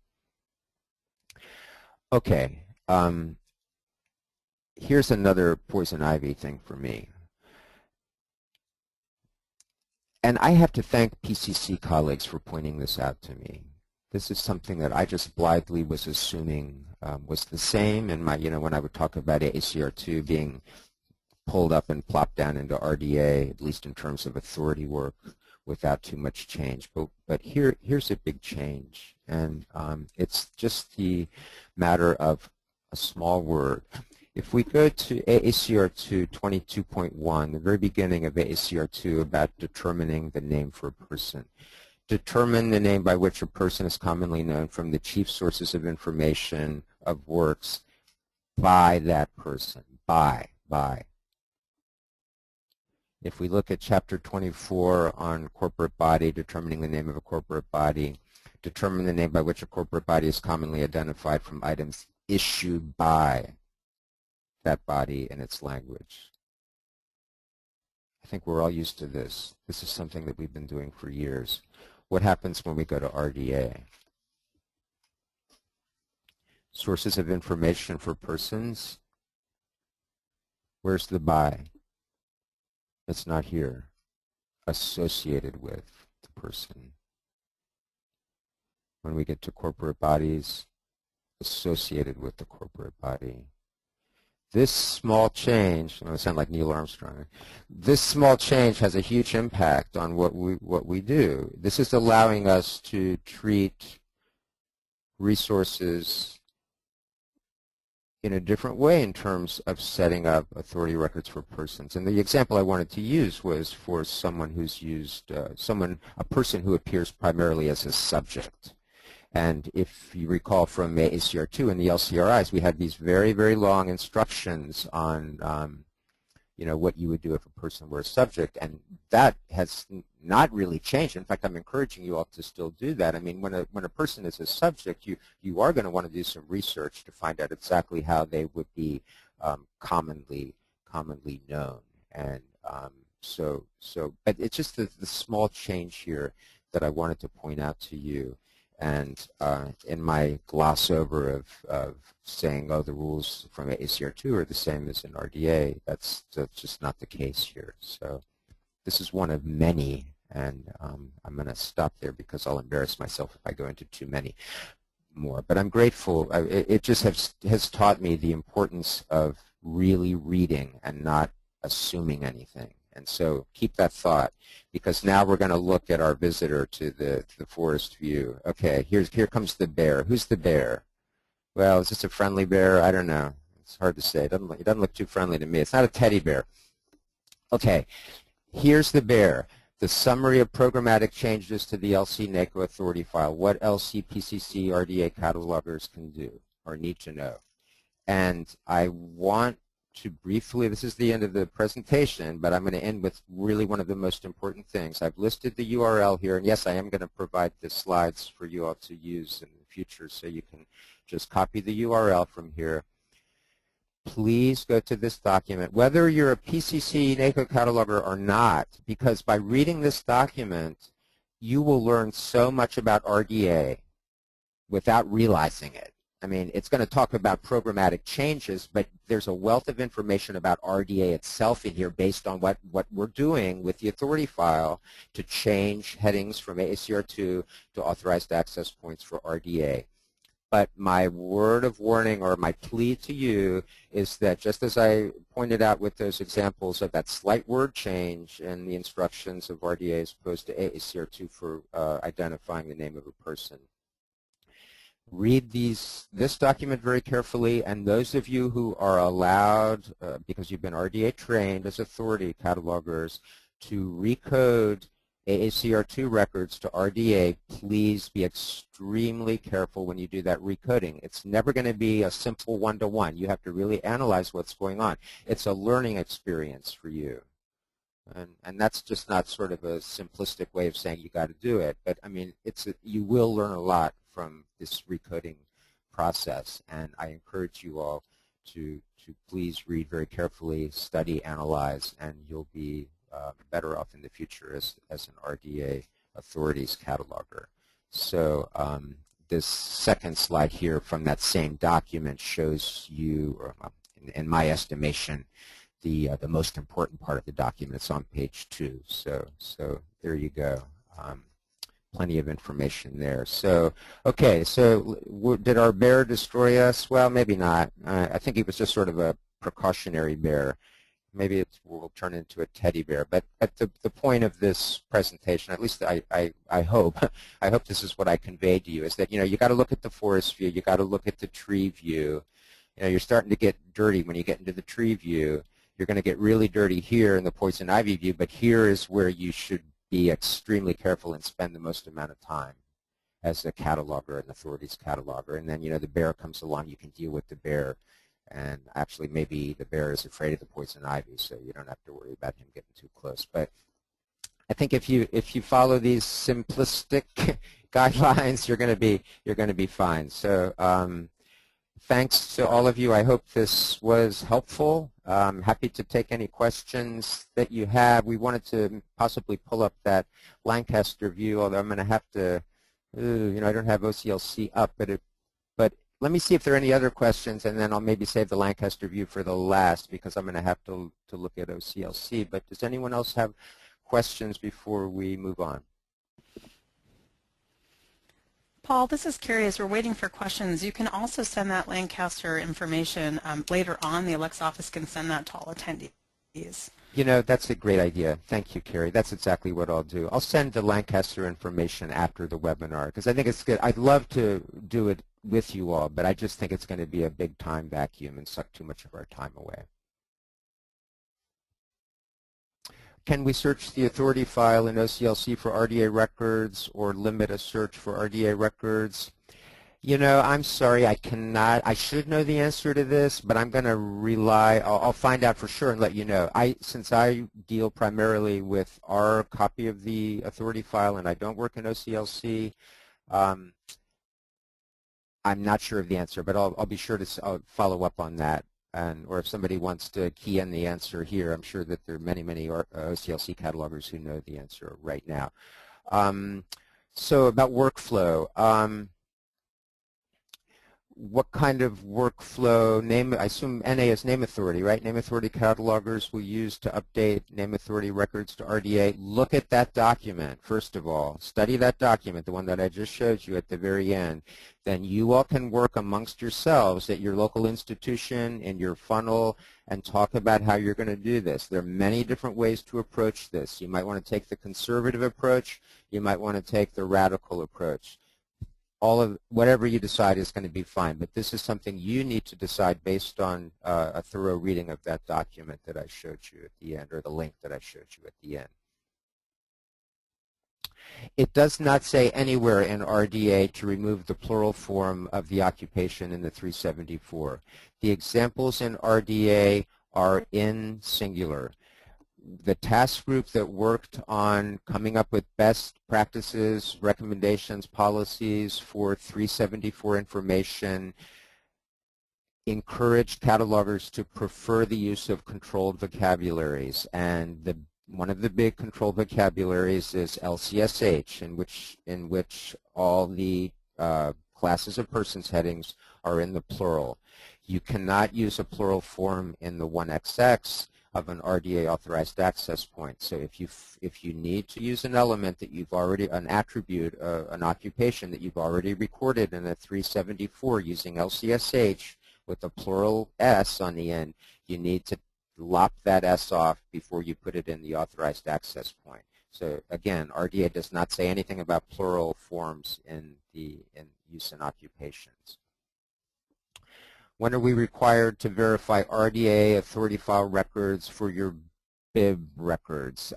Okay, here's another poison ivy thing for me. And I have to thank PCC colleagues for pointing this out to me. This is something that I just blithely was assuming was the same in my, when I would talk about AACR2 being pulled up and plopped down into RDA, at least in terms of authority work, without too much change. But here's a big change, and it's just the matter of a small word. If we go to AACR2 22.1, the very beginning of AACR2 about determining the name for a person. Determine the name by which a person is commonly known from the chief sources of information of works by that person. By. If we look at Chapter 24 on corporate body, determining the name of a corporate body, determine the name by which a corporate body is commonly identified from items issued by that body in its language. I think we're all used to this. This is something that we've been doing for years. What happens when we go to RDA? Sources of information for persons. Where's the by? It's not here. Associated with the person. When we get to corporate bodies, associated with the corporate body. This small change, I sound like Neil Armstrong, this small change has a huge impact on what we do. This is allowing us to treat resources in a different way in terms of setting up authority records for persons. And the example I wanted to use was for someone who's used, a person who appears primarily as a subject. And if you recall from AACR2 and the LCRIs, we had these very, very long instructions on what you would do if a person were a subject, and that has not really changed. In fact, I'm encouraging you all to still do that. I mean, when a person is a subject, you are going to want to do some research to find out exactly how they would be commonly known. And but it's just the small change here that I wanted to point out to you. And in my gloss over of saying, oh, the rules from AACR2 are the same as in RDA, that's just not the case here. So this is one of many, and I'm going to stop there because I'll embarrass myself if I go into too many more. But I'm grateful. It just has taught me the importance of really reading and not assuming anything. And so keep that thought, because now we're going to look at our visitor to the forest view. Okay, here comes the bear. Who's the bear? Well, is this a friendly bear? I don't know. It's hard to say. It doesn't look too friendly to me. It's not a teddy bear. Okay, here's the bear. The summary of programmatic changes to the LC NACO authority file. What LCPCC RDA catalogers can do or need to know. And I want to briefly, this is the end of the presentation, but I'm going to end with really one of the most important things. I've listed the URL here, and yes, I am going to provide the slides for you all to use in the future, so you can just copy the URL from here. Please go to this document, whether you're a PCC NACO cataloger or not, because by reading this document, you will learn so much about RDA without realizing it. I mean, it's going to talk about programmatic changes, but there's a wealth of information about RDA itself in here based on what we're doing with the authority file to change headings from AACR2 to authorized access points for RDA. But my word of warning, or my plea to you, is that just as I pointed out with those examples of that slight word change in the instructions of RDA as opposed to AACR2 for identifying the name of a person, read this document very carefully, and those of you who are allowed, because you've been RDA trained as authority catalogers, to recode AACR2 records to RDA, please be extremely careful when you do that recoding. It's never going to be a simple one-to-one. You have to really analyze what's going on. It's a learning experience for you. And that's just not sort of a simplistic way of saying you got to do it. But, I mean, you will learn a lot from this recoding process. And I encourage you all to please read very carefully, study, analyze, and you'll be better off in the future as an RDA authorities cataloger. So this second slide here from that same document shows you, or, in my estimation, the most important part of the document. It's on page 2. So there you go. Plenty of information there. So, okay, so did our bear destroy us? Well, maybe not. I think he was just sort of a precautionary bear. Maybe it will turn into a teddy bear. But at the point of this presentation, at least I hope, I hope this is what I conveyed to you, is that, you got to look at the forest view, you got to look at the tree view. You're starting to get dirty when you get into the tree view. You're going to get really dirty here in the poison ivy view, but here is where you should be extremely careful and spend the most amount of time as a cataloger, an authorities cataloger. And then, the bear comes along, you can deal with the bear. And actually, maybe the bear is afraid of the poison ivy, so you don't have to worry about him getting too close. But I think if you follow these simplistic guidelines, you're going to be fine. So thanks to all of you. I hope this was helpful. Happy to take any questions that you have. We wanted to possibly pull up that Lancaster view, although I'm going to have to, I don't have OCLC up, but let me see if there are any other questions, and then I'll maybe save the Lancaster view for the last because I'm going to have to look at OCLC. But does anyone else have questions before we move on? Paul, this is Carrie. As we're waiting for questions, you can also send that Lancaster information later on. The ALCTS office can send that to all attendees. You know, that's a great idea. Thank you, Carrie. That's exactly what I'll do. I'll send the Lancaster information after the webinar because I think it's good. I'd love to do it with you all, but I just think it's going to be a big time vacuum and suck too much of our time away. Can we search the authority file in OCLC for RDA records or limit a search for RDA records? You know, I'm sorry, I cannot. I should know the answer to this, but I'm going to rely. I'll find out for sure and let you know. Since I deal primarily with our copy of the authority file and I don't work in OCLC, I'm not sure of the answer, but I'll be sure to follow up on that. Or if somebody wants to key in the answer here, I'm sure that there are many, many OCLC catalogers who know the answer right now. So about workflow, what kind of workflow? I assume NA is name authority, right? Name authority catalogers will use to update name authority records to RDA. Look at that document, first of all. Study that document, the one that I just showed you at the very end. Then you all can work amongst yourselves at your local institution, in your funnel, and talk about how you're going to do this. There are many different ways to approach this. You might want to take the conservative approach. You might want to take the radical approach. All of whatever you decide is going to be fine, but this is something you need to decide based on a thorough reading of that document that I showed you at the end, or the link that I showed you at the end. It does not say anywhere in RDA to remove the plural form of the occupation in the 374. The examples in RDA are in singular. The task group that worked on coming up with best practices, recommendations, policies for 374 information encouraged catalogers to prefer the use of controlled vocabularies. And one of the big controlled vocabularies is LCSH, in which all the classes of persons headings are in the plural. You cannot use a plural form in the 1XX of an RDA authorized access point. So if you need to use an element that you've already, an attribute, an occupation that you've already recorded in a 374 using LCSH with a plural S on the end, you need to lop that S off before you put it in the authorized access point. So again, RDA does not say anything about plural forms in use in occupations. When are we required to verify RDA authority file records for your BIB records?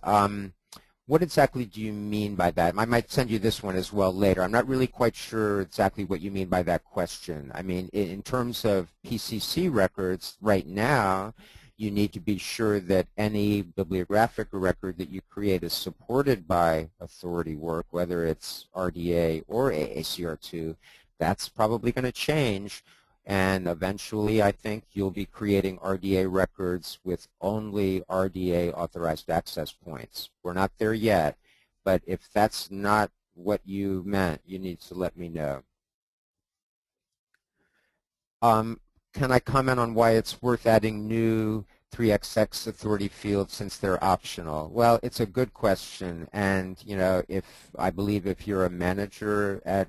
What exactly do you mean by that? I might send you this one as well later. I'm not really quite sure exactly what you mean by that question. I mean, in terms of PCC records, right now, you need to be sure that any bibliographic record that you create is supported by authority work, whether it's RDA or AACR2. That's probably going to change. And eventually, I think you'll be creating RDA records with only RDA authorized access points. We're not there yet, but if that's not what you meant, you need to let me know. Can I comment on why it's worth adding new 3XX authority fields since they're optional? Well, it's a good question, and you know, I believe if you're a manager at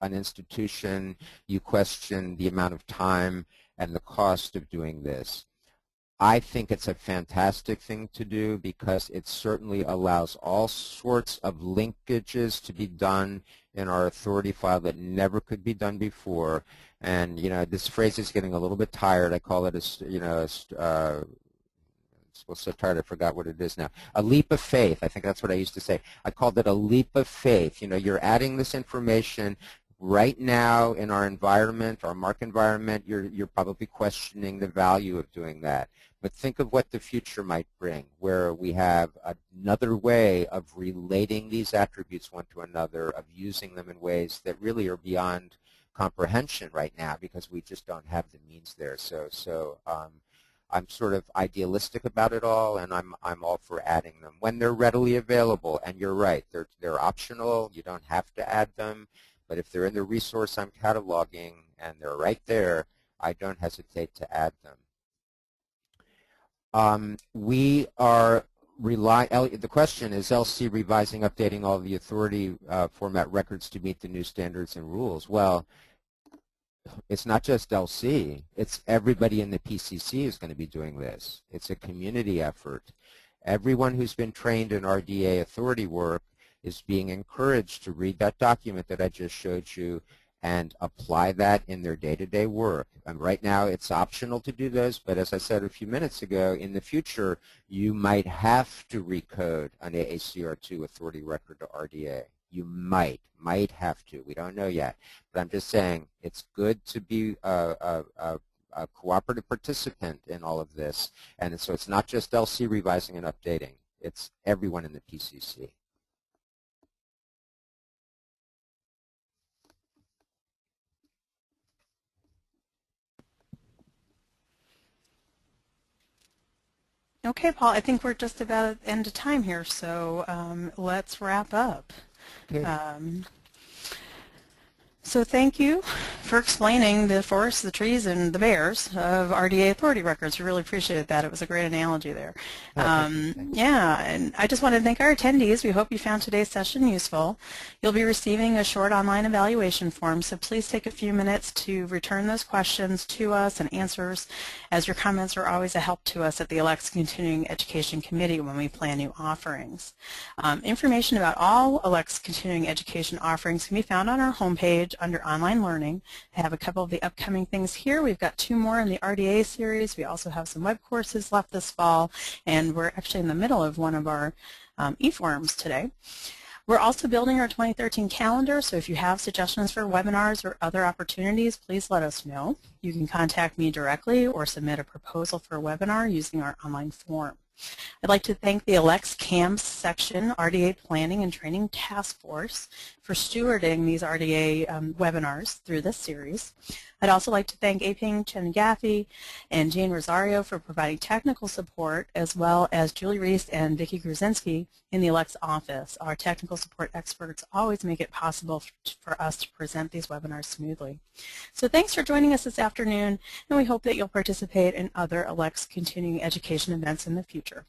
an institution, you question the amount of time and the cost of doing this. I think it's a fantastic thing to do because it certainly allows all sorts of linkages to be done in our authority file that never could be done before. And you know, this phrase is getting a little bit tired. I call it well, so tired I forgot what it is now. A leap of faith. I think that's what I used to say. I called it a leap of faith. You know, you're adding this information right now in our environment, our MARC environment. You're probably questioning the value of doing that. But think of what the future might bring, where we have another way of relating these attributes one to another, of using them in ways that really are beyond comprehension right now because we just don't have the means there. So I'm sort of idealistic about it all, and I'm all for adding them when they're readily available. And you're right, they're optional. You don't have to add them, but if they're in the resource I'm cataloging and they're right there, I don't hesitate to add them. We are the question is LC revising, updating all the authority format records to meet the new standards and rules. Well, it's not just LC, it's everybody in the PCC is going to be doing this. It's a community effort. Everyone who's been trained in RDA authority work is being encouraged to read that document that I just showed you and apply that in their day-to-day work. And right now it's optional to do those, but as I said a few minutes ago, in the future you might have to recode an AACR2 authority record to RDA. You might have to. We don't know yet. But I'm just saying it's good to be a cooperative participant in all of this. And so it's not just LC revising and updating. It's everyone in the PCC. Okay, Paul, I think we're just about at the end of time here, so let's wrap up. Okay. So thank you for explaining the forests, the trees, and the bears of RDA authority records. We really appreciated that. It was a great analogy there. Yeah, and I just want to thank our attendees. We hope you found today's session useful. You'll be receiving a short online evaluation form, so please take a few minutes to return those questions to us and answers, as your comments are always a help to us at the ALCTS Continuing Education Committee when we plan new offerings. Information about all ALCTS Continuing Education offerings can be found on our homepage under online learning. I have a couple of the upcoming things here. We've got 2 more in the RDA series. We also have some web courses left this fall, and we're actually in the middle of one of our e-forums today. We're also building our 2013 calendar, so if you have suggestions for webinars or other opportunities, please let us know. You can contact me directly or submit a proposal for a webinar using our online form. I'd like to thank the ALCTS CAMS section, RDA Planning and Training Task Force, for stewarding these RDA webinars through this series. I'd also like to thank Aping Chen-Gaffey and Jane Rosario for providing technical support, as well as Julie Reese and Vicki Gruzinski in the ALCTS office. Our technical support experts always make it possible for us to present these webinars smoothly. So thanks for joining us this afternoon, and we hope that you'll participate in other ALCTS continuing education events in the future.